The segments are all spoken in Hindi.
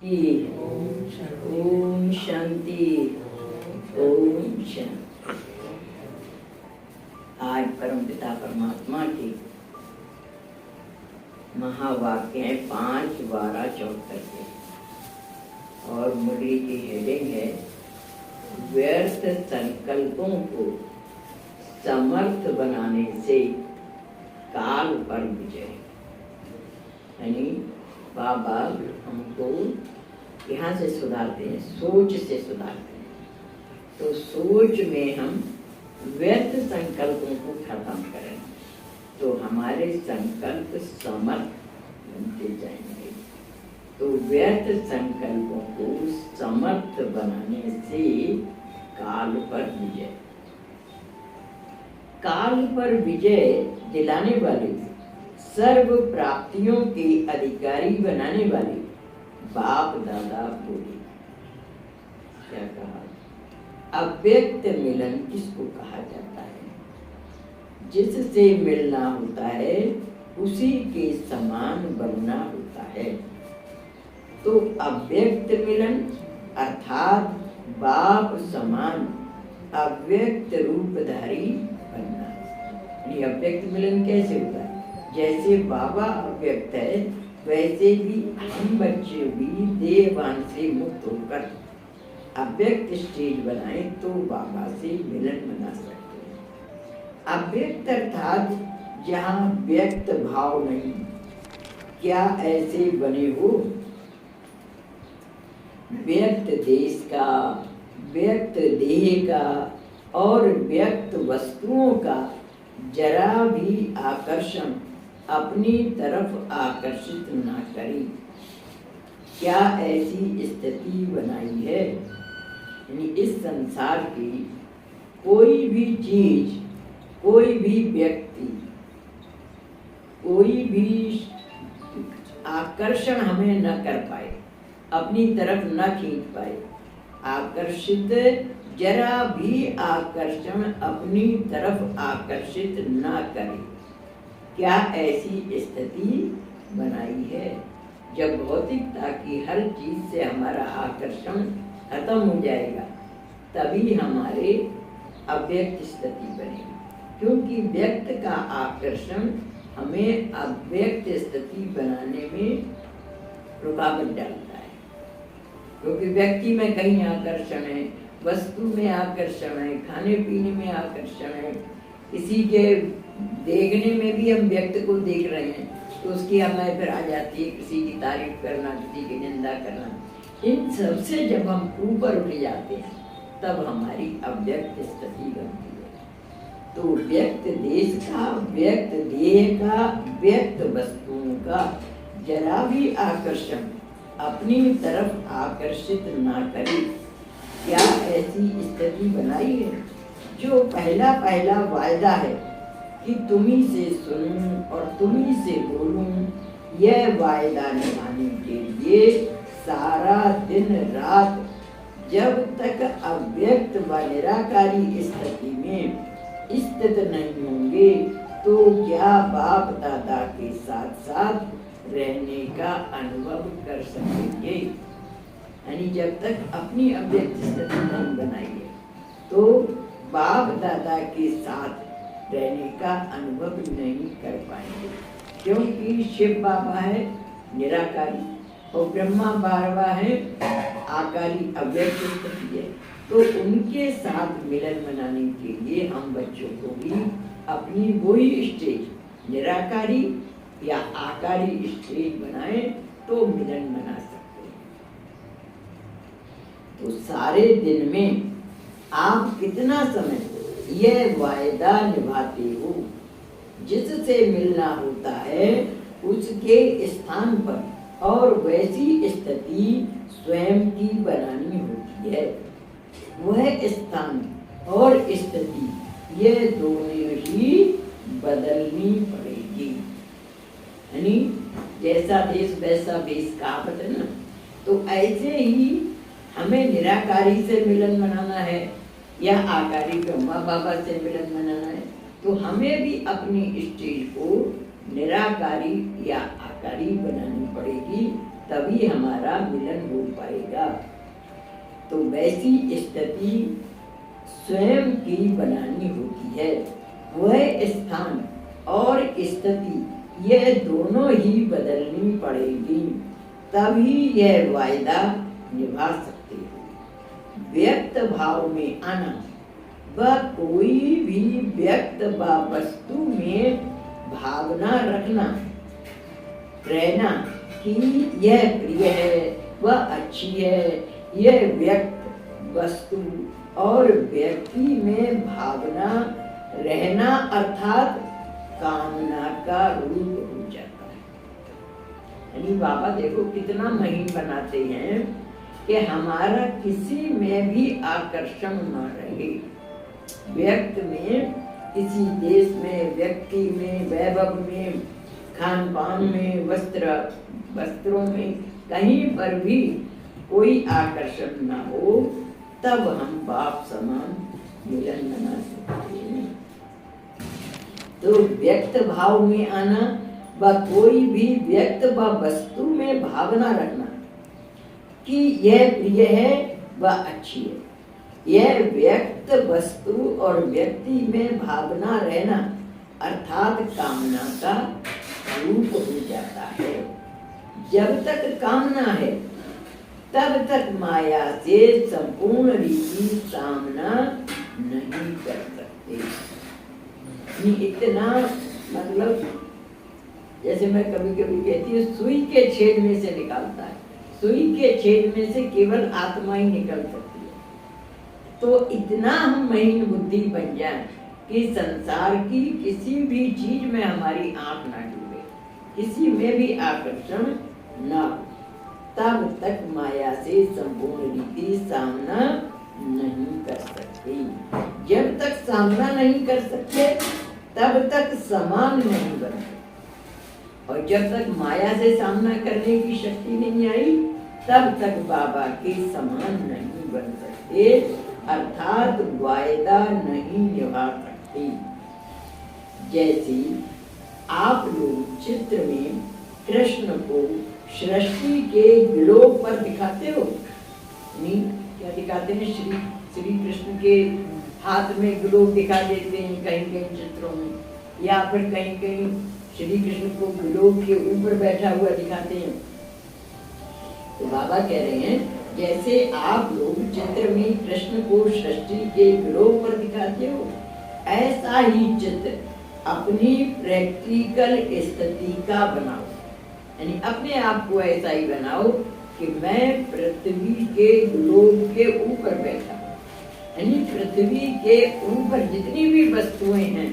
की ओम शांति। ओम शांति। आज परमपिता परमात्मा की महावाक्य है 5:12-74 के, और मुरली की हेडिंग है व्यर्थ संकल्पों को समर्थ बनाने से काल पर विजय। यानी बाबा हमको यहाँ से सुधारते हैं, सोच से सुधारते हैं। तो सोच में हम व्यर्थ संकल्पों को खत्म करें तो हमारे संकल्प समर्थ बनते जाएंगे। तो व्यर्थ संकल्पों को समर्थ बनाने से काल पर विजय। काल पर विजय दिलाने वाले, सर्व प्राप्तियों के अधिकारी बनाने वाले बाप दादा बोले। क्या कहा? अव्यक्त मिलन किसको कहा जाता है? जिससे मिलना होता है उसी के समान बनना होता है। तो अव्यक्त मिलन अर्थात बाप समान अव्यक्त रूपधारी बनना। यानी अव्यक्त मिलन कैसे होता है? जैसे बाबा अव्यक्त है वैसे भी हम बच्चे भी देहवान से मुक्त होकर अव्यक्त स्टेज बनाए तो बाबा से मिलन बना सकते हैं। अव्यक्त अर्थात जहाँ व्यक्त भाव नहीं। क्या ऐसे बने हो? व्यक्त देश का, व्यक्त देह का और व्यक्त वस्तुओं का जरा भी आकर्षण अपनी तरफ आकर्षित ना करें। क्या ऐसी स्थिति बनाई है? यानी इस संसार की कोई भी चीज, कोई भी व्यक्ति, कोई भी आकर्षण हमें न कर पाए, अपनी तरफ न खींच पाए। आकर्षित, जरा भी आकर्षण अपनी तरफ आकर्षित न करे। क्या ऐसी स्थिति बनाई है? जब भौतिकता की हर चीज से हमारा आकर्षण खत्म हो जाएगा तभी हमारे अव्यक्त स्थिति बनेगी। क्योंकि व्यक्त का आकर्षण हमें अव्यक्त स्थिति बनाने में रुकावट डालता है। क्योंकि व्यक्ति में कहीं आकर्षण है, वस्तु में आकर्षण है, खाने पीने में आकर्षण है, किसी के देखने में भी हम व्यक्त को देख रहे हैं तो उसकी हमें फिर आ जाती है किसी की तारीफ करना, किसी की निंदा करना। इन सब से जब हम ऊपर उठ जाते हैं तब हमारी अव्यक्त स्थिति बनती है। तो व्यक्त देश का, व्यक्त देह का, व्यक्त वस्तुओं का जरा भी आकर्षण अपनी तरफ आकर्षित ना करे। क्या ऐसी स्थिति बनाई है? जो पहला पहला वायदा है कि तुम्ही से सुनूं और तुम्ही से बोलूं, यह वायदा निभाने के लिए सारा दिन रात जब तक अव्यक्त व निराकारी स्थिति में स्थित नहीं होंगे तो क्या बाप दादा के साथ साथ रहने का अनुभव कर सकेंगे? यानी जब तक अपनी अव्यक्त स्थिति नहीं बनाएंगे तो बाप दादा के साथ रहने का अनुभव नहीं कर पाएंगे। क्योंकि शिव बाबा है निराकारी और ब्रह्मा बाबा है आकारी, अव्यक्त स्थिति है। तो उनके साथ मिलन मनाने के लिए हम बच्चों को भी अपनी वही स्टेज निराकारी या आकारी स्टेज बनाए तो मिलन मना सकते हैं। तो सारे दिन में आप कितना समय यह वायदा निभाते हो? जिससे मिलना होता है उसके स्थान पर और वैसी स्थिति स्वयं की बनानी होती है। वह स्थान और स्थिति ये दोनों ही बदलनी पड़ेगी। यानी जैसा देश वैसा भेष कहावत है ना। तो ऐसे ही हमें निराकारी से मिलन मनाना है या आकारी ब्रह्मा बाबा से मिलन मनाना है तो हमें भी अपनी स्टेज को निराकारी या आकारी बनानी पड़ेगी। तभी हमारा मिलन हो पाएगा। तो वैसी स्थिति स्वयं की बनानी होती है। वह स्थान और स्थिति यह दोनों ही बदलनी पड़ेगी, तभी यह वायदा निभा सकते हो। व्यक्त भाव में आना व कोई भी व्यक्त व वस्तु में भावना रखना, रहना कि यह प्रिय है, वह अच्छी है, यह व्यक्त वस्तु और व्यक्ति में भावना रहना अर्थात कामना का रूप हो जाता है। यानी बाबा देखो कितना महीन बनाते हैं कि हमारा किसी में भी आकर्षण न रहे। व्यक्त में, किसी देश में, व्यक्ति में, वैभव में, खान पान में, वस्त्रों में, कहीं पर भी कोई आकर्षण ना हो, तब हम बाप समान मिलन मना सकते हैं। तो व्यक्त भाव में आना व कोई भी व्यक्त व वस्तु में भावना रखना कि यह प्रिय है व अच्छी है, यह व्यक्त वस्तु और व्यक्ति में भावना रहना अर्थात कामना का रूप हो जाता है। जब तक कामना है तब तक माया से संपूर्ण रीति सामना नहीं कर सकते। इतना मतलब जैसे मैं कभी कभी कहती हूँ, सुई के छेद में से निकालता है, सुई के छेद में से केवल आत्मा ही निकल सकती है। तो इतना हम महीन बुद्धि बन जाए कि संसार की किसी भी चीज में हमारी आंख ना डूबे, किसी में भी आकर्षण ना हो, तब तक माया से संपूर्ण रीति सामना नहीं कर सकती। जब तक सामना नहीं कर सकते तब तक समान नहीं बनते, और जब तक माया से सामना करने की शक्ति नहीं आई तब तक बाबा के समान नहीं बन सकते, अर्थात वायदा नहीं निभा सकते। जैसे आप लोग चित्र में कृष्ण को सृष्टि के ग्लोब पर दिखाते हो, नहीं क्या दिखाते हैं? श्री कृष्ण के हाथ में ग्लोब दिखा देते हैं कहीं कहीं चित्रों में, या फिर कहीं कहीं श्री कृष्ण को ग्लोब के ऊपर बैठा हुआ दिखाते हैं। तो बाबा कह रहे हैं जैसे आप लोग चित्र में कृष्ण को सृष्टि के ग्लोब पर दिखाते हो, ऐसा ही चित्र अपनी प्रैक्टिकल स्थिति का बनाओ। यानी अपने आप को ऐसा ही बनाओ कि मैं पृथ्वी के ग्लोब के ऊपर बैठा, यानी पृथ्वी के ऊपर जितनी भी वस्तुएं हैं,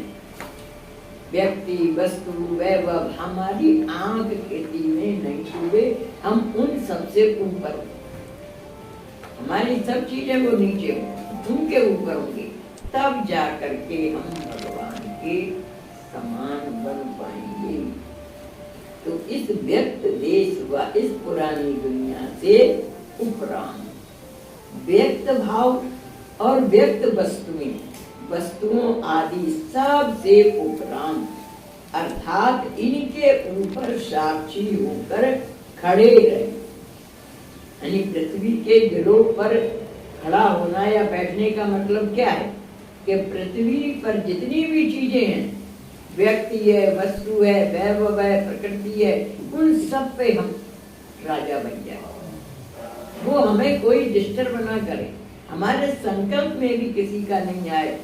व्यक्ति, वस्तु, वैभव, हमारी आंख खेती में नहीं छुए, हम उन सबसे ऊपर, हमारी सब चीजें वो नीचे हो, उनके ऊपर होंगी, तब जा करके हम भगवान के समान बन पाएंगे। तो इस व्यक्त देश व इस पुरानी दुनिया से उपरांत व्यक्त भाव और व्यक्त वस्तुओं आदि सब से उपरांत, अर्थात इनके ऊपर साक्षी होकर खड़े रहे। यानी पृथ्वी के ग्लोब पर खड़ा होना या बैठने का मतलब क्या है कि पृथ्वी पर जितनी भी चीजें हैं, व्यक्ति है, वस्तु है, वैभव है, प्रकृति है, उन सब पे हम राजा बन जाए, वो हमें कोई डिस्टर्ब ना करे, हमारे संकल्प में भी किसी का नहीं आए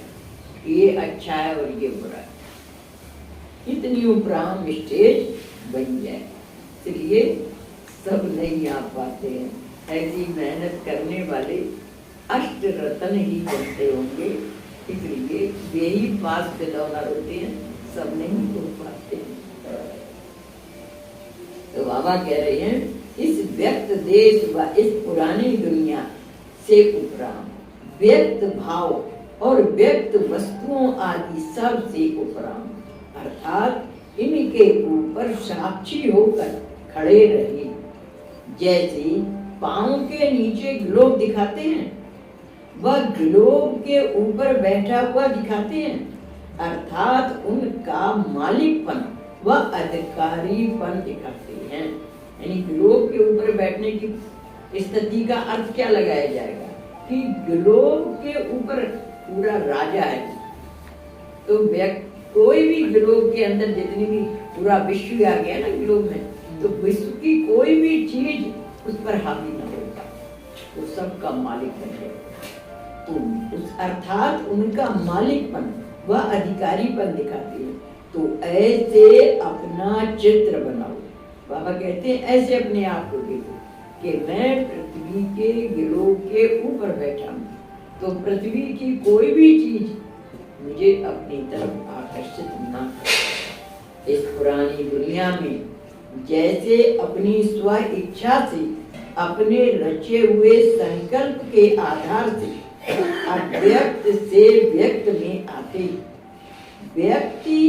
ये अच्छा है और ये बुरा है, इतनी उपराम स्टेज बन जाए। इसलिए सब नहीं आ पाते हैं, ऐसी मेहनत करने वाले अष्ट रत्न ही बनते होंगे, इसलिए यही पास खिलौना होते हैं, सब नहीं हो पाते। तो बाबा कह रहे हैं इस व्यक्त देश व इस पुरानी दुनिया से उपरांत व्यक्त भाव और व्यक्त वस्तुओं आदि सब से उपरांत, अर्थात इनके ऊपर साक्षी होकर खड़े रहे। जैसे पांव के नीचे ग्लोब दिखाते हैं, वह ग्लोब के ऊपर बैठा हुआ दिखाते हैं, अर्थात उनका मालिकपन व अधिकारीपन दिखाते हैं। यानी ग्लोब के ऊपर बैठने की स्थिति का अर्थ क्या लगाया जाएगा कि ग्लोब के ऊपर पूरा राजा है। तो कोई भी ग्लोब के अंदर जितनी भी पूरा विश्व आ गया ना ग्लोब में, तो विश्व की कोई भी चीज उस पर हावी ना होगा, वो सबका मालिक बन जाएगा। तो उस अर्थात उनका मालिकपन वह अधिकारीपन दिखाती है। तो ऐसे अपना चित्र बनाओ। बाबा कहते हैं ऐसे अपने आप को देखो कि मैं पृथ्वी के ग्लोब के ऊपर बैठा हूँ, तो पृथ्वी की कोई भी चीज मुझे अपनी तरफ आकर्षित न करे। इस पुरानी दुनिया में जैसे अपनी स्व इच्छा से अपने रचे हुए संकल्प के आधार से अव्यक्त से व्यक्त में आते, व्यक्ति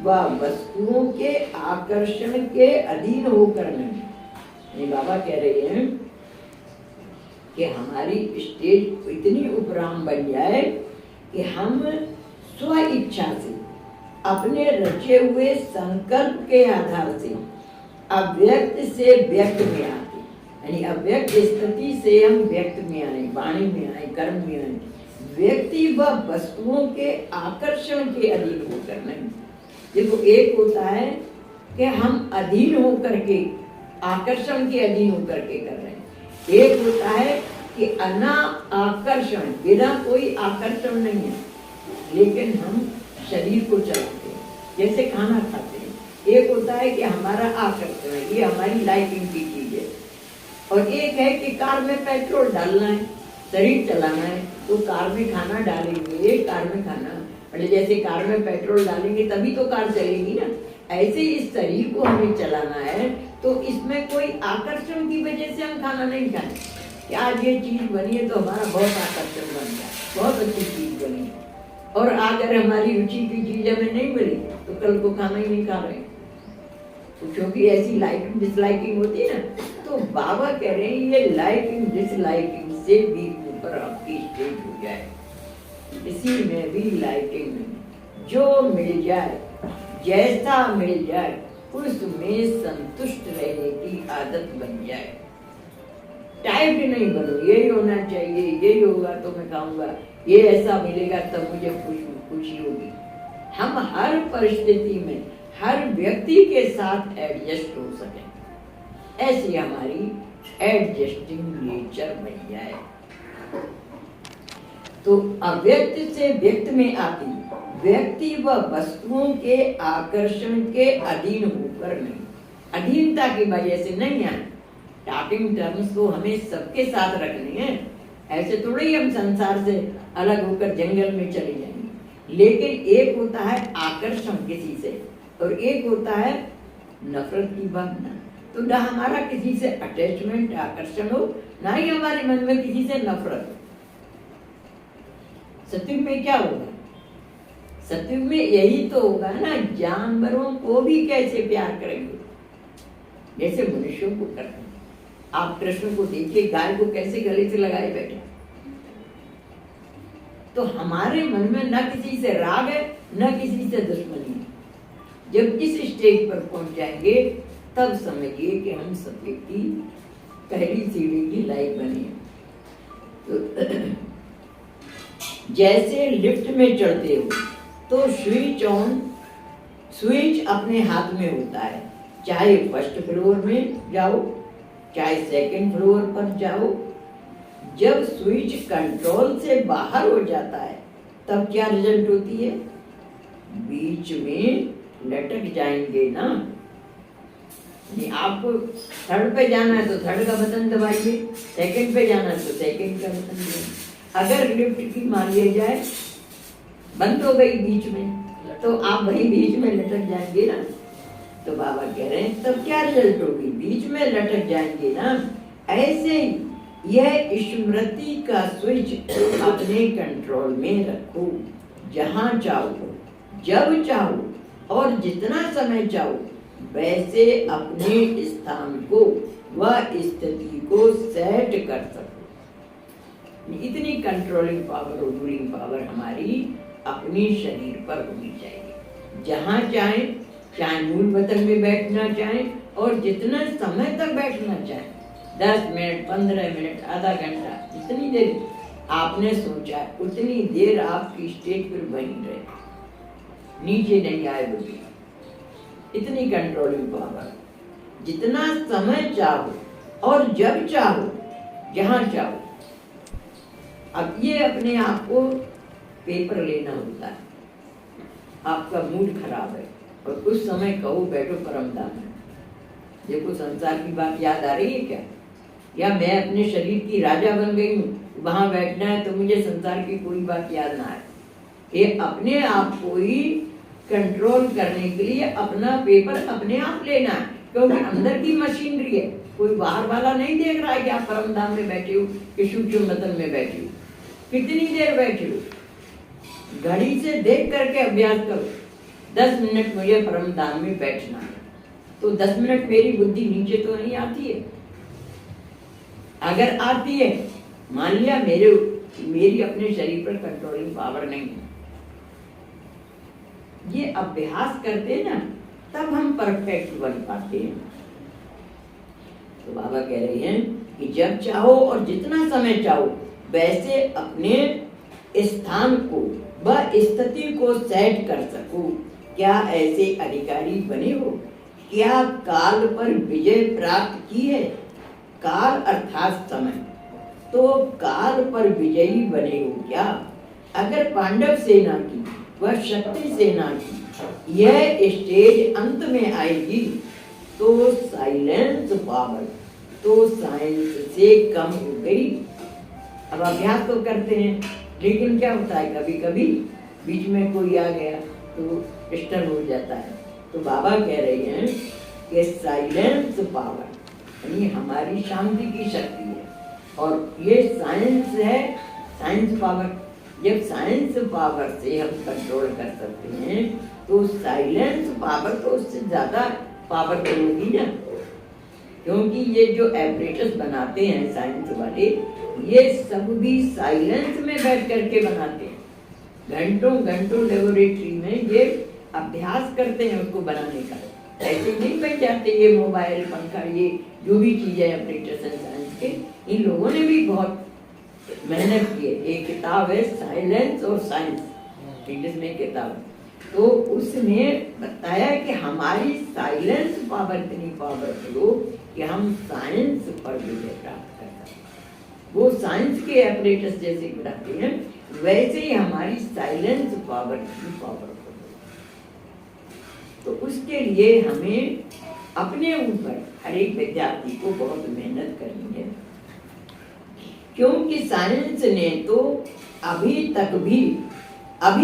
व वस्तुओं के आकर्षण के अधीन होकर नहीं। बाबा कह रहे हैं कि हमारी स्टेज इतनी उपराम बन जाए कि हम स्व इच्छा से अपने रचे हुए संकल्प के आधार से अव्यक्त से व्यक्त में आते, यानी अव्यक्त स्थिति से हम व्यक्त में आए, वाणी में आए, कर्म में आए, व्यक्ति व वस्तुओं के आकर्षण के अधीन होकर नहीं। देखो एक होता है कि हम अधीन होकर के आकर्षण के अधीन होकर के कर रहे हैं, एक होता है कि अना आकर्षण, बिना कोई आकर्षण नहीं है लेकिन हम शरीर को चलाते हैं, जैसे खाना खाते हैं। एक होता है कि हमारा आकर्षण है, ये हमारी लाइकिंग की चीज है, और एक है कि कार में पेट्रोल डालना है, शरीर चलाना है, तो कार में खाना डालेंगे, कार में खाना, मतलब जैसे कार में पेट्रोल डालेंगे तभी तो कार चलेगी ना। ऐसे इस शरीर को हमें चलाना है, तो इसमें कोई आकर्षण की वजह से हम खाना नहीं खाएं कि आज ये चीज बनी है तो हमारा बहुत आकर्षण बन गया, बहुत अच्छी चीज बनी है, और अगर हमारी रुचि की चीज हमें नहीं मिली तो कल को खाना ही नहीं खा रहे, तो क्योंकि ऐसी लाइकिंग डिसलाइकिंग होती है ना। तो बाबा कह रहे हैं ये लाइकिंग डिसलाइकिंग से भी ऊपर आपकी स्टेज हो जाए, इसी में भी लाइकिंग नहीं, जो मिल जाए जैसा मिल जाए उसमें संतुष्ट रहने की आदत बन जाए। टाइप नहीं बनो, यही होना चाहिए, यही होगा तो मैं खाऊंगा, ये ऐसा मिलेगा तब मुझे खुशी होगी। हम हर परिस्थिति में हर व्यक्ति के साथ एडजस्ट हो सके, ऐसी हमारी एडजस्टिंग नेचर बन जाए। तो अव्यक्त से व्यक्त में आती व्यक्ति व वस्तुओं के आकर्षण के अधीन होकर नहीं, अधीनता की वजह से नहीं आए। टॉकिंग टर्म्स को हमें सबके साथ रखने हैं, ऐसे थोड़ी ही हम संसार से अलग होकर जंगल में चले जाएंगे। लेकिन एक होता है आकर्षण किसी से और एक होता है नफरत की भावना। तो ना हमारा किसी से अटैचमेंट आकर्षण हो, ना ही हमारे मन में किसी से नफरत हो। सत्युग में क्या होगा? सत्युग में यही तो होगा ना, जानवरों को भी कैसे प्यार करेंगे जैसे मनुष्यों को करते हैं। आप कृष्ण को देखिए, गाय को कैसे गले से लगाए बैठे। तो हमारे मन में न किसी से राग है न किसी से दुश्मनी है। जब इस स्टेज पर पहुंच जाएंगे तब समझिए कि हम सत्युग की पहली सीढ़ी की लाइफ बनी है। तो जैसे लिफ्ट में चढ़ते हो तो स्विच अपने हाथ में होता है, चाहे फर्स्ट फ्लोर में जाओ चाहे सेकंड फ्लोर पर जाओ। जब स्विच कंट्रोल से बाहर हो जाता है तब क्या रिजल्ट होती है? बीच में लटक जाएंगे ना। आपको थर्ड पे जाना है तो थर्ड का बटन दबाइए, सेकंड पे जाना है तो सेकंड का बटन दबाइए। अगर लिफ्ट की मान लिया जाए बंद हो गई बीच में तो आप वही बीच में लटक जाएंगे ना। तो बाबा कह रहे हैं तब क्या रिजल्ट होगी? बीच में लटक जाएंगे ना। ऐसे ही यह स्मृति का स्विच अपने कंट्रोल में रखो, जहां चाहो जब चाहो और जितना समय चाहो वैसे अपने स्थान को व स्थिति को सेट कर सको। इतनी कंट्रोलिंग पावर और रूलिंग पावर हमारी अपनी शरीर पर होनी चाहिए। जहां चाहे मूल वतन में बैठना चाहें और जितना समय तक बैठना चाहें 10 मिनट, 15 मिनट, आधा घंटा, जितनी देर आपने सोचा उतनी देर आपकी स्टेज पर बनी रहे, नीचे नहीं आए बुद्धि। इतनी कंट्रोलिंग पावर, जितना समय चाहो और जब चाहो, जहां चाहो। अब ये अपने आप को पेपर लेना होता है। आपका मूड खराब है और कुछ समय कहो बैठो परमधाम में, देखो संसार की बात याद आ रही है क्या, या मैं अपने शरीर की राजा बन गई हूँ, वहां बैठना है तो मुझे संसार की कोई बात याद ना आए। ये अपने आप को ही कंट्रोल करने के लिए अपना पेपर अपने आप लेना है, क्योंकि अंदर की मशीनरी है, कोई बाहर वाला नहीं देख रहा है कि आप परमधाम में बैठे हो कि सूक्ष्म मतन में बैठे हो, कितनी देर बैठे हो। घड़ी से देख करके अभ्यास करो, 10 मिनट मुझे परमधाम में बैठना है, तो 10 मिनट मेरी बुद्धि नीचे तो नहीं आती है। अगर आती है, मान लिया मेरी अपने शरीर पर कंट्रोलिंग पावर नहीं है, ये अभ्यास करते हैं ना, तब हम परफेक्ट बन पाते हैं। तो बाबा कह रहे हैं कि जब चाहो और जितना समय चाहो वैसे अपने स्थान को व स्थिति को सेट कर सको। क्या ऐसे अधिकारी बने हो? क्या काल पर विजय प्राप्त की है? काल अर्थात समय, तो काल पर विजयी बने हो क्या? अगर पांडव सेना की व शक्ति सेना की यह स्टेज अंत में आएगी तो साइलेंस पावर तो साइंस से कम हो गई। अब अभ्यास तो करते हैं, लेकिन क्या होता है कभी कभी बीच में कोई आ गया तो डिस्टर्ब हो जाता है। तो बाबा कह रहे हैं कि साइलेंस पावर यानी हमारी शांति की शक्ति है, और ये साइंस है, साइंस पावर। जब साइंस पावर से हम कंट्रोल कर सकते हैं तो साइलेंस पावर तो उससे ज्यादा पावर तो होगी ना, क्योंकि ये जो एपरेटस बनाते हैं साइंस वाले, ये सब भी साइलेंस में बैठ करके बनाते हैं। घंटों घंटों लेबोरेटरी में ये अभ्यास करते हैं उसको बनाने का, ऐसे नहीं बन जाते। ये मोबाइल, पंखा, ये जो भी चीजें एपरेटस हैं साइंस के, इन लोगों ने भी बहुत मेहनत की है। एक किताब है साइलेंस और साइंस, इंग्लिश में किताब, तो उसमें बताया कि हमारी साइलेंस पावर इतनी पावरफुल हो कि हम साइंस पर विजय प्राप्त कर सकते हैं। वो साइंस के एपरेटस जैसे बनाते हैं, वैसे ही हमारी साइलेंस पावर इतनी पावरफुल हो। तो उसके लिए हमें अपने ऊपर हर एक विद्यार्थी को बहुत मेहनत करनी है, क्योंकि साइंस ने तो अभी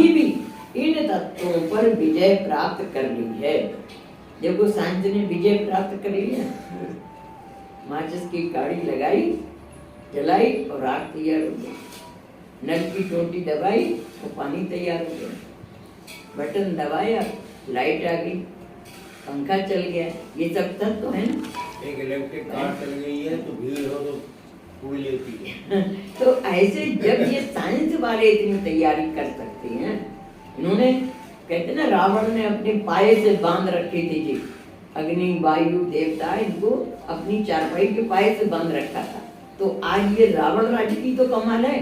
भी इन तत्वों पर विजय प्राप्त कर ली है। देखो साइंस ने विजय प्राप्त कर ली है, माचिस की काड़ी लगाई, जलाई और आग तैयार हो गई, नल की टोटी दबाई तो पानी तैयार हो गया, बटन दबाया लाइट आ गई, पंखा चल गया। ये सब तत्व है ना। एक इलेक्ट्रिक कार चल गई है तो भीड़ हो तो उड़ लेती है। तो ऐसे जब ये साइंस वाले इतनी तैयारी कर सकते हैं, इन्होंने कहते ना रावण ने अपने पाये से बांध रखे थे जी, अग्नि वायु देवता इनको अपनी चारपाई के पाये से बांध रखा था। तो आज ये रावण राज्य की तो कमाल है।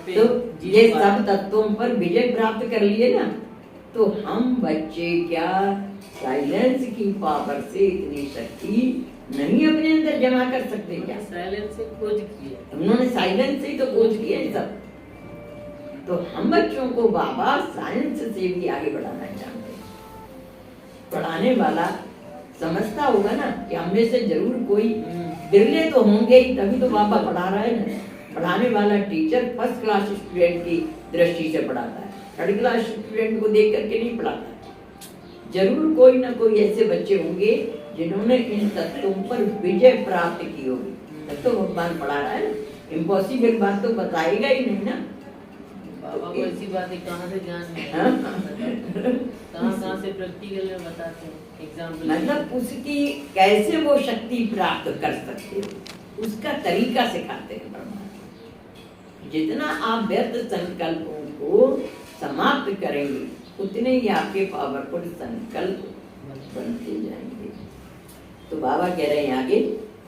तो ये सब तत्वों पर विजय प्राप्त कर लिए ना, तो हम बच्चे क्या साइलेंस की पावर से इतनी शक्ति नहीं अपने अंदर जमा कर सकते क्या? साइलेंस से खोज की है उन्होंने, साइलेंस से ही तो खोज किया है सब। तो हम बच्चों को बाबा साइंस से भी आगे बढ़ाना चाहते हैं। पढ़ाने वाला समझता होगा ना कि हमें से जरूर कोई बिरले तो होंगे ही, तभी तो बाबा पढ़ा रहा है ना। पढ़ाने वाला टीचर फर्स्ट क्लास स्टूडेंट की दृष्टि से पढ़ाता है, थर्ड क्लास स्टूडेंट को देख करके नहीं पढ़ाता। जरूर कोई ना कोई ऐसे बच्चे होंगे जिन्होंने इन तत्वों पर विजय प्राप्त की होगी, तब तो भगवान पढ़ा रहा है ना। इम्पॉसिबल बात तो बताएगा ही नहीं ना। बाबा को ऐसी बातें कहाँ से ज्ञान है, कहाँ से प्रैक्टिकल में बताते हैं एग्जाम्पल, मतलब उसकी कैसे वो शक्ति प्राप्त कर सकते हो उसका तरीका सिखाते हैं ब्रह्मा। जितना आप व्यर्थ संकल्पों को समाप्त करेंगे उतने ही आपके पावरफुल संकल्प बनते जाएंगे। तो बाबा कह रहे हैं आगे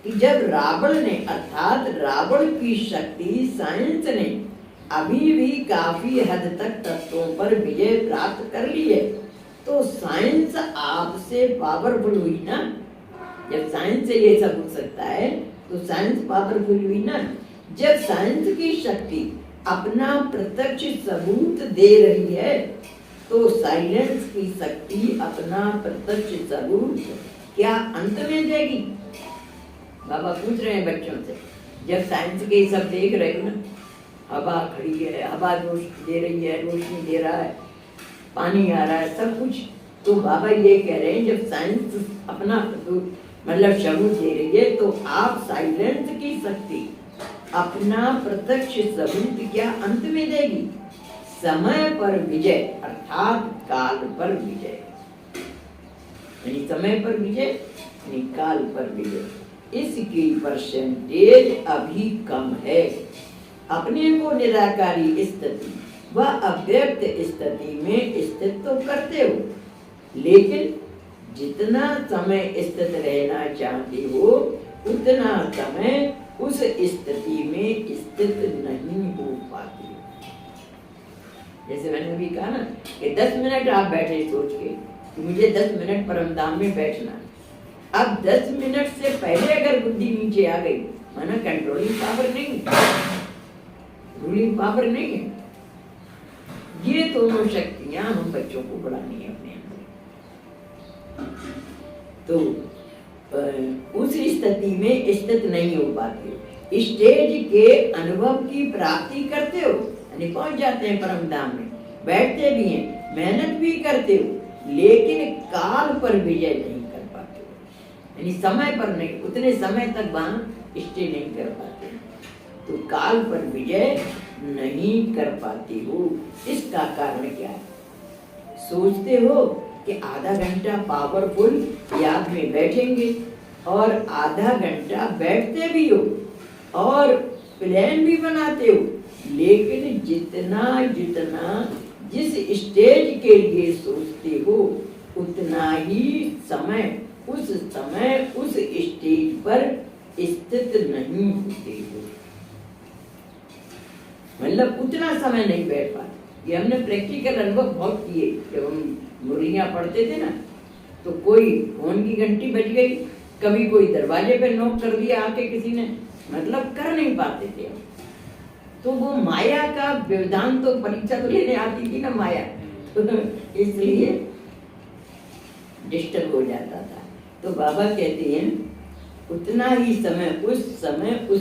कि जब रावण ने अर्थात रावण की शक्ति साइंस ने अभी भी काफी हद तक तत्वों पर विजय प्राप्त कर ली है, तो साइंस आपसे पावरफुल हुई ना। जब साइंस से ये सब हो सकता है तो साइंस पावरफुल हुई ना। जब साइंस की शक्ति अपना प्रत्यक्ष सबूत दे रही है तो साइलेंस की शक्ति अपना प्रत्यक्ष सबूत क्या अंत में देगी? बाबा पूछ रहे हैं बच्चों से, जब साइंस के सब देख रहे हो ना, हवा खड़ी है, हवा रोशनी दे रही है, रोशनी दे रहा है, पानी आ रहा है, सब कुछ, तो बाबा ये कह रहे हैं जब साइंस अपना मतलब सबूत दे रही है तो आप साइलेंस की शक्ति अपना प्रत्यक्ष सबूत क्या अंत में देगी? समय पर विजय अर्थात काल पर विजय, यानी समय पर विजय यानी काल पर विजय, इसकी परसेंटेज अभी कम है। अपने को निराकारी स्थिति व अव्यक्त स्थिति में स्थित तो करते हो, लेकिन जितना समय स्थित रहना चाहते हो उतना समय उस स्थिति में स्थित नहीं हो पाती। जैसे मैंने अभी कहा ना कि 10 मिनट आप बैठे सोच के कि मुझे 10 मिनट परमधाम में बैठना, अब 10 मिनट से पहले अगर बुद्धि नीचे आ गई माना कंट्रोलिंग पावर नहीं, रूलिंग पावर नहीं है। ये दोनों शक्तियां हम बच्चों को बढ़ानी है अपने अंदर, तो उस स्थिति में स्थित नहीं हो पाते। स्टेज के अनुभव की प्राप्ति करते हो यानी पहुंच जाते हैं परम धाम में, बैठते भी हैं, मेहनत भी करते हो, लेकिन काल पर विजय नहीं कर पाते हो, यानी समय पर नहीं, उतने समय तक वहां स्टे नहीं कर पाते, तो काल पर विजय नहीं कर पाती हो। इसका कारण क्या है? सोचते हो कि आधा घंटा पावरफुल याद में बैठेंगे और आधा घंटा बैठते भी हो और प्लान भी बनाते हो, लेकिन जितना जितना जिस स्टेज के लिए सोचते हो उतना ही समय उस स्टेज पर स्थित नहीं होते हो, मतलब उतना समय नहीं बैठ पाते। ये हमने प्रैक्टिकल अनुभव बहुत किए। जब हम मुरलियां पढ़ते थे ना तो कोई फोन की घंटी बज गई, कभी कोई दरवाजे पे नॉक कर दिया आके किसी ने, मतलब कर नहीं पाते थे। तो वो माया का व्यवधान, तो परीक्षा तो लेने आती थी ना माया, तो इसलिए डिस्टर्ब हो जाता था। तो बाबा कहते हैं उतना ही समय उस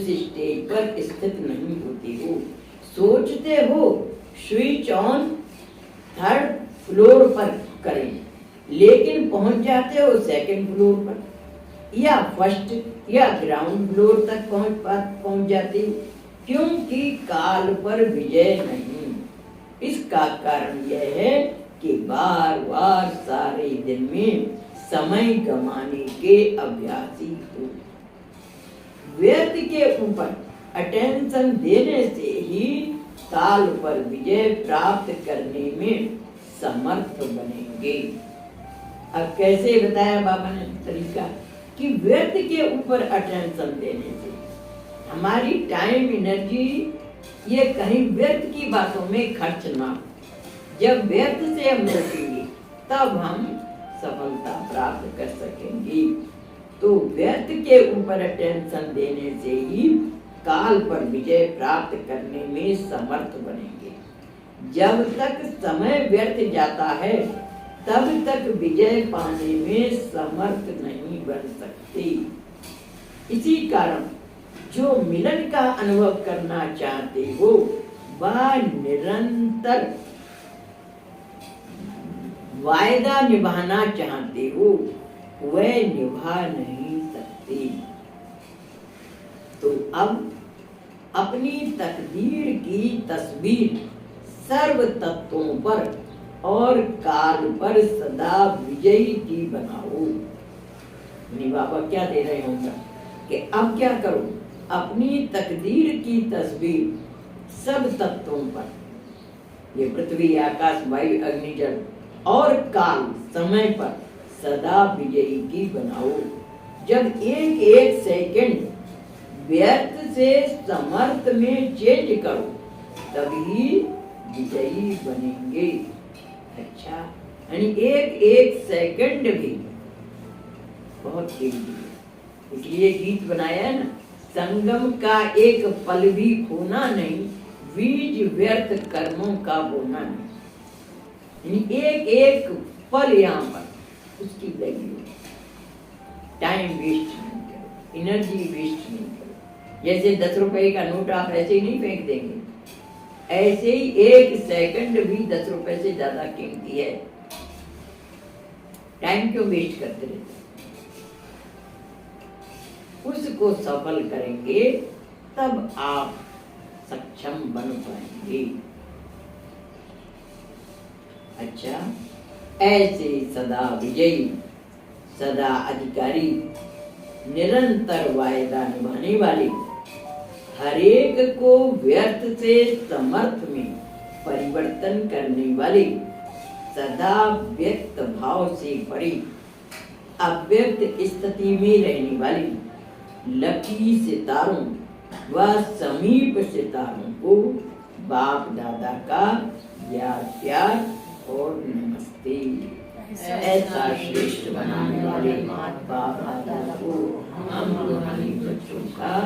स्टेज पर स्थित नहीं होती हो। सोचते हो स्विच ऑन 3rd फ्लोर पर करें, लेकिन पहुंच जाते हो 2nd फ्लोर पर या 1st या ग्राउंड फ्लोर तक पहुंच जाते हो, क्योंकि काल पर विजय नहीं। इसका कारण यह है कि बार बार सारे दिन में समय गंवाने के अभ्यासी हो। व्यर्थ के ऊपर अटेंशन देने से ही काल पर विजय प्राप्त करने में समर्थ बनेंगे। अब कैसे बताया बाबा ने तरीका कि व्यर्थ के ऊपर अटेंशन देने से हमारी टाइम एनर्जी ये कहीं व्यर्थ की बातों में खर्च ना हो। जब व्यर्थ से हम रोकेंगे तब हम सफलता प्राप्त कर सकेंगे। तो व्यर्थ के ऊपर अटेंशन देने से ही काल पर विजय प्राप्त करने में समर्थ बनेंगे। जब तक समय व्यर्थ जाता है तब तक विजय पाने में समर्थ नहीं बन सकते। इसी कारण जो मिलन का अनुभव करना चाहते हो वह निरंतर वायदा निभाना चाहते हो, वह निभा नहीं सकते। तो अब अपनी तकदीर की तस्वीर सर्व तत्वों पर और काल पर सदा विजयी की बनाओ। बाबा क्या दे रहे होंगे कि अब क्या करो, अपनी तकदीर की तस्वीर सब तत्वों पर, ये पृथ्वी आकाश वायु अग्नि जल और काल समय पर सदा विजयी की बनाओ। जब एक एक सेकंड व्यर्थ से समर्थ में चेंज करो तभी विजयी बनेंगे। अच्छा, यानी एक एक सेकंड भी बहुत कीमती है, इसलिए गीत बनाया है ना, संगम का एक पल भी खोना नहीं, बीज व्यर्थ कर्मों का बोना नहीं। यानी एक एक पल यहाँ पर उसकी वैल्यू, टाइम वेस्ट नहीं करो, एनर्जी वेस्ट नहीं करो। जैसे 10 रुपए का नोट आप ऐसे ही नहीं फेंक देंगे, ऐसे ही एक सेकंड भी 10 रुपए से ज्यादा कीमती है। टाइम क्यों वेस्ट करते रहते? उसको सफल करेंगे तब आप सक्षम बन पाएंगे। अच्छा, ऐसे सदा विजयी, सदा अधिकारी, निरंतर वायदा निभाने वाले, हरेक को व्यर्थ से समर्थ में परिवर्तन करने वाले, सदा व्यक्त भाव से परे अव्यक्त स्थिति में रहने वाली, लकी सितारों व समीप सितारों को बाप दादा का प्यार और नमस्ते। ऐसा श्रेष्ठ बनाने वाले बाप दादा को हम रूहानी बच्चों का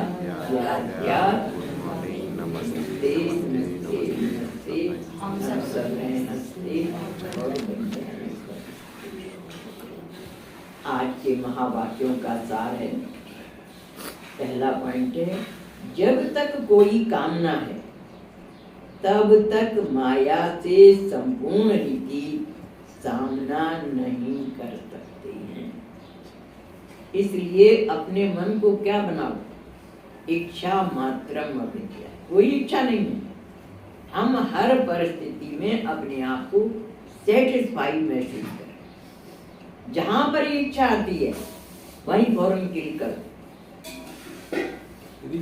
प्यार नमस्ते नमस्ते नमस्ते। हम सब नमस्ते और आज के महावाक्यों का सार है। पहला पॉइंट है, जब तक कोई कामना है तब तक माया से संपूर्ण रीति सामना नहीं कर सकते हैं। इसलिए अपने मन को क्या बनाओ, इच्छा मात्रम अविद्या, कोई इच्छा नहीं है। हम हर परिस्थिति में अपने आप को सेटिस्फाई महसूस करें। जहां पर इच्छा आती है वहीं फौरन किल करो।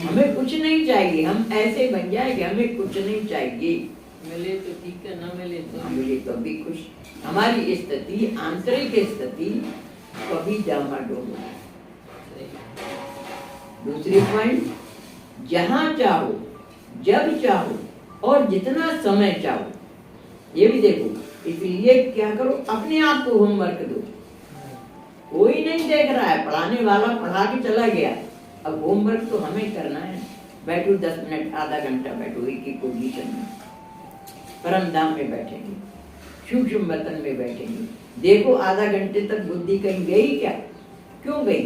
हमें कुछ नहीं चाहिए, हम ऐसे बन जाए कि हमें कुछ नहीं चाहिए। मिले तो ठीक है, ना मिले तो मिले तो भी खुश। हमारी स्थिति, आंतरिक स्थिति कभी डामाडोल है। दूसरी पॉइंट, जहां चाहो, जब चाहो और जितना समय चाहो, ये भी देखो। इसलिए क्या करो, अपने आप को होमवर्क दो। कोई नहीं देख रहा है, पढ़ाने वाला पढ़ा के चला गया, अब होमवर्क तो हमें करना है। बैठो 10 मिनट, आधा घंटा बैठो एक ही पोजीशन में, परम धाम में बैठेंगे, सूक्ष्म बर्तन में बैठेंगे। देखो आधा घंटे तक बुद्धि कहीं गई क्या? क्यों गई?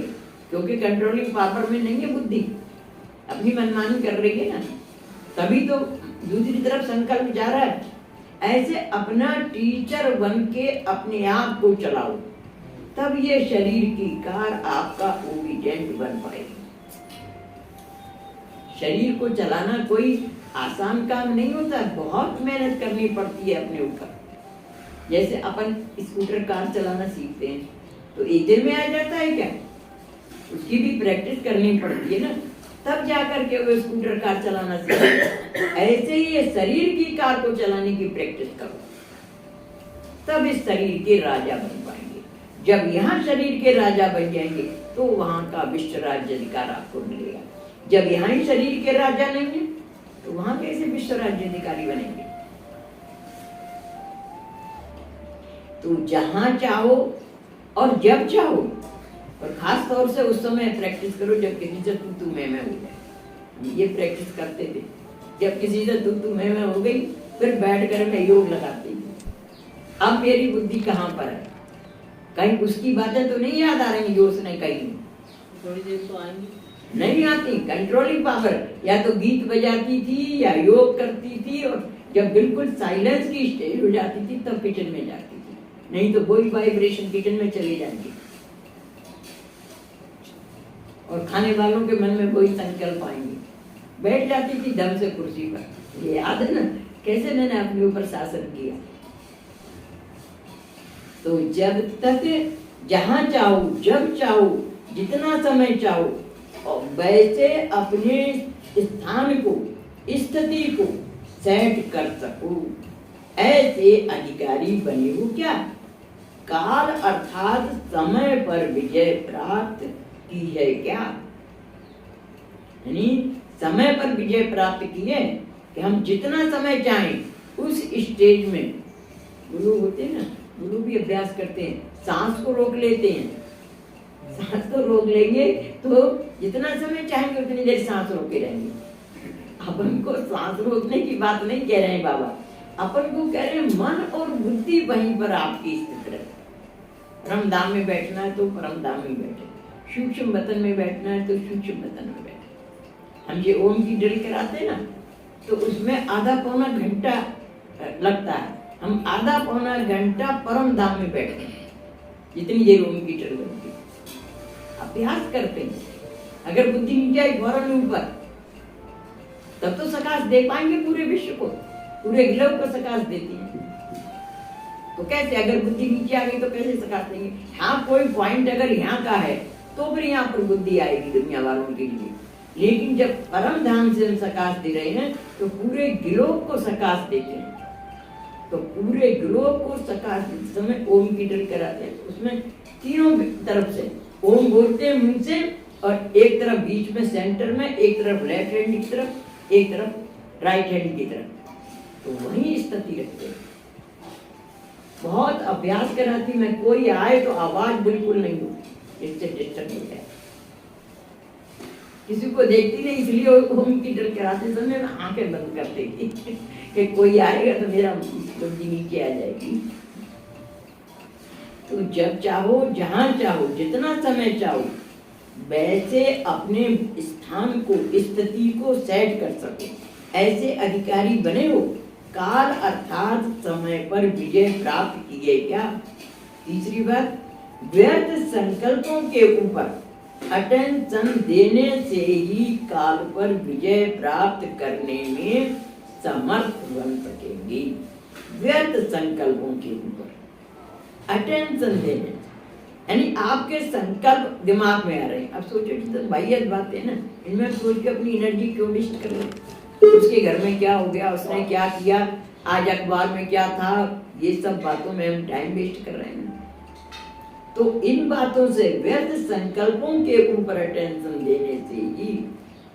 क्योंकि कंट्रोलिंग पावर में नहीं है बुद्धि, अपनी मनमानी कर रही है ना, तभी तो दूसरी तरफ संकल्प जा रहा है। ऐसे अपना टीचर बन के अपने आप को चलाओ, तब ये शरीर की कार आपका ओबीडिएंट बन पाएगी। शरीर को चलाना कोई आसान काम नहीं होता, बहुत मेहनत करनी पड़ती है अपने ऊपर। जैसे अपन स्कूटर कार चलाना सीखते हैं तो एक दिन में आ जाता है क्या? उसकी भी प्रैक्टिस करनी पड़ती है ना, तब जाकर के वो स्कूटर कार चलाना सीखते। ऐसे ही ये शरीर की कार को चलाने की प्रैक्टिस करो, तब इस शरीर के राजा बन पाएंगे। जब यहाँ शरीर के राजा बन जाएंगे तो वहां का विश्व राज्य अधिकार आपको मिलेगा। जब यहाँ ही शरीर के राजा नहीं है तो वहां कैसे विश्व राज्य अधिकारी बनेंगे? तो जहां चाहो और जब चाहो, और खास तौर से उस समय प्रैक्टिस करो जब किसी से तू मैं हो जाए। ये प्रैक्टिस करते थे, जब किसी से तू मैं हो गई फिर बैठ कर मैं योग लगाती थी। अब मेरी बुद्धि कहाँ पर है? कहीं उसकी बातें तो नहीं याद आ रही जो उसने कही, थोड़ी देर तो आएंगी, नहीं आती। कंट्रोलिंग पावर, या तो गीत बजाती थी या योग करती थी, और जब बिल्कुल साइलेंस की स्टेज हो जाती थी तब किचन में जाती थी, नहीं तो वही वाइब्रेशन किचन में चली जाती और खाने वालों के मन में वही संकल्प आएंगे। बैठ जाती थी दम से कुर्सी पर। ये याद है ना कैसे मैंने अपने ऊपर शासन किया। तो जब तक जहां चाहो, जब चाहो, जितना समय चाहो, और वैसे अपने स्थान को, स्थिति को सेट कर सको, ऐसे अधिकारी बने हो क्या? काल अर्थात समय पर विजय प्राप्त की है क्या? यानी समय पर विजय प्राप्त की है कि हम जितना समय चाहें उस स्टेज में, गुरु होते हैं ना, गुरु भी अभ्यास करते हैं, सांस को रोक लेते हैं, सांस को रोक लेंगे तो जितना समय चाहेंगे उतनी देर सांस रोके रहेंगे। अपन को सांस रोकने की बात नहीं कह रहे हैं बाबा, अपन को कह रहे हैं मन और बुद्धि वहीं पर आपकी स्थित रहे। परम धाम में बैठना है तो परम धाम में बैठे, सूक्ष्म वतन में बैठना है तो सूक्ष्म वतन में बैठे। हम ये ओम की ड्रिल कराते हैं ना, तो उसमें आधा पौना घंटा लगता है, हम आधा पौना घंटा परम धाम में बैठते हैं, जितनी देर ओम की ड्रिल बनती है। अभ्यास करते हैं, अगर बुद्धि नीचे आई फौरन ऊपर, तब तो सकाश दे पाएंगे पूरे विश्व को, पूरे ग्लोब को सकाश देती है। तो कैसे, अगर बुद्धि नीचे आ गई तो कैसे सकाश देंगे? हाँ, कोई पॉइंट अगर यहाँ का है तो फिर यहाँ पर बुद्धि आएगी दुनिया वालों के लिए, लेकिन जब परम धाम से हम सकाश दे रहे हैं तो पूरे ग्लोब को सकाश देते हैं। तो पूरे ग्लोब को सकाश देते समय ओम की ड्रिल कराते हैं, उसमें तीनों तरफ से ओम बोलते हैं मुंह से, और एक तरफ बीच में सेंटर में, एक तरफ लेफ्ट हैंड की तरफ, एक तरफ राइट हैंड की तरफ, तो वही स्थिति रखते हैं। बहुत अभ्यास कराती मैं, कोई आए तो आवाज बिल्कुल नहीं हो, इससे डिस्टर्ब हो जाए। किसी को देखती नहीं, इसलिए ओम की ड्रिल कराते समय मैं आंखें बंद कर देती कि कोई आएगा तो मेरा बुद्धि नीचे आ जाएगी। तो जब चाहो, जहां चाहो, जितना समय चाहो, वैसे अपने स्थान को, स्थिति को सेट कर सको, ऐसे अधिकारी बने हो। काल अर्थात समय पर विजय प्राप्त किए क्या? तीसरी बात, व्यर्थ संकल्पों के ऊपर अटेंशन देने से ही काल पर विजय प्राप्त करने में समर्थ बन सकेंगे। व्यर्थ संकल्पों के ऊपर अटेंशन देने, यानी आपके संकल्प दिमाग में आ रहे हैं। अब सोचो, तो वाहियात बात है ना, इनमें सोच के अपनी एनर्जी क्यों वेस्ट कर रहे हैं? उसके घर में क्या हो गया, उसने क्या किया, आज अखबार में क्या था, ये सब बातों में हम टाइम वेस्ट कर रहे हैं। तो इन बातों से, व्यर्थ संकल्पों के ऊपर अटेंशन देने से ही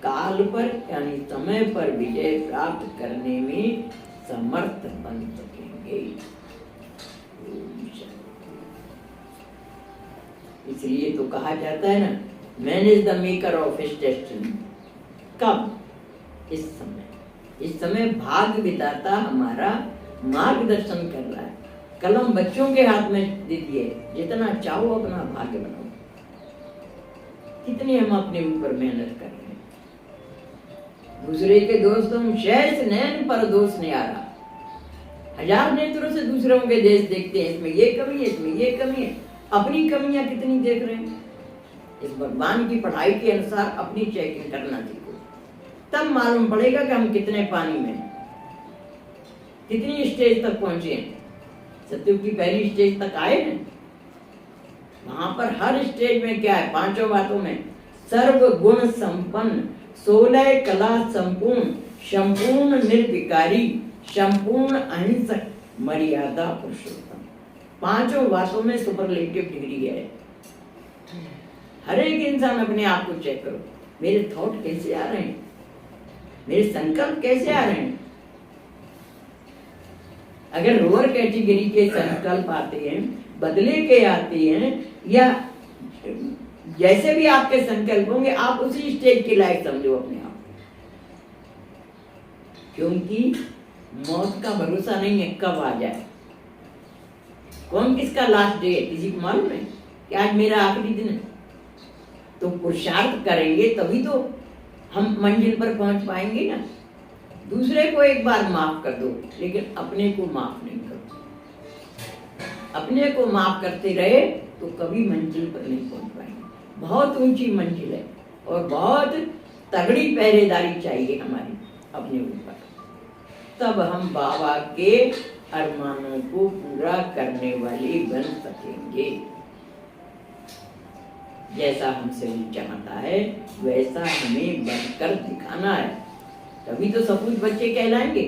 काल पर यानी समय पर विजय प्राप्त करने में समर्थ बन सकेंगे। इसलिए तो कहा जाता है ना, man is the maker of his destiny. कब? इस समय। इस समय भाग्य विधाता हमारा मार्गदर्शन कर रहा है। कलम बच्चों के हाथ में दे दिए, जितना चाहो अपना भाग्य बनाओ। कितनी हम अपने ऊपर मेहनत कर रहे हैं। दूसरे के दोस्तों शेष नैन पर दोष नहीं आ रहा, हजार नेत्रों से दूसरों के देश देखते हैं, इसमें ये कमी है, इसमें ये कमी है। अपनी कमियां कितनी देख रहे हैं? इस भगवान की पढ़ाई के अनुसार अपनी चेकिंग करना सीखो, तब मालूम पड़ेगा कि हम कितने पानी में, कितनी स्टेज तक पहुंचे हैं। सत्युग की पहली स्टेज तक आए हैं, वहां पर हर स्टेज में क्या है? पांचों बातों में सर्व गुण संपन्न, 16 कला संपूर्ण, संपूर्ण निर्विकारी, संपूर्ण अहिंसक, मर्यादा पुरुषोत्तम। पांचों बातों में सुपरलेटिव डिग्री है। हर एक इंसान अपने आप को चेक करो, मेरे थॉट कैसे आ रहे हैं, मेरे संकल्प कैसे आ रहे हैं। अगर लोअर कैटेगरी के संकल्प आते हैं, बदले के आते हैं, या जैसे भी आपके संकल्प होंगे, आप उसी स्टेज के लायक समझो अपने आप, क्योंकि मौत का भरोसा नहीं है कब आ जाए। कौन किसका लास्ट डे है किसी को मालूम है कि आज मेरा आखिरी दिन है? तो पुरुषार्थ करेंगे तभी तो हम मंजिल पर पहुंच पाएंगे ना। दूसरे को एक बार माफ कर दो, लेकिन अपने को माफ नहीं करो। अपने को माफ करते रहे तो कभी मंजिल पर नहीं पहुंच पाएंगे। बहुत ऊंची मंजिल है और बहुत तगड़ी पहरेदारी चाहिए हमारी अपने ऊपर, तब हम बाबा के अरमानों को पूरा करने वाले बन सकेंगे। जैसा हमसे वो चाहता है वैसा हमें बनकर दिखाना है, तभी तो सब कुछ बच्चे कहलाएंगे।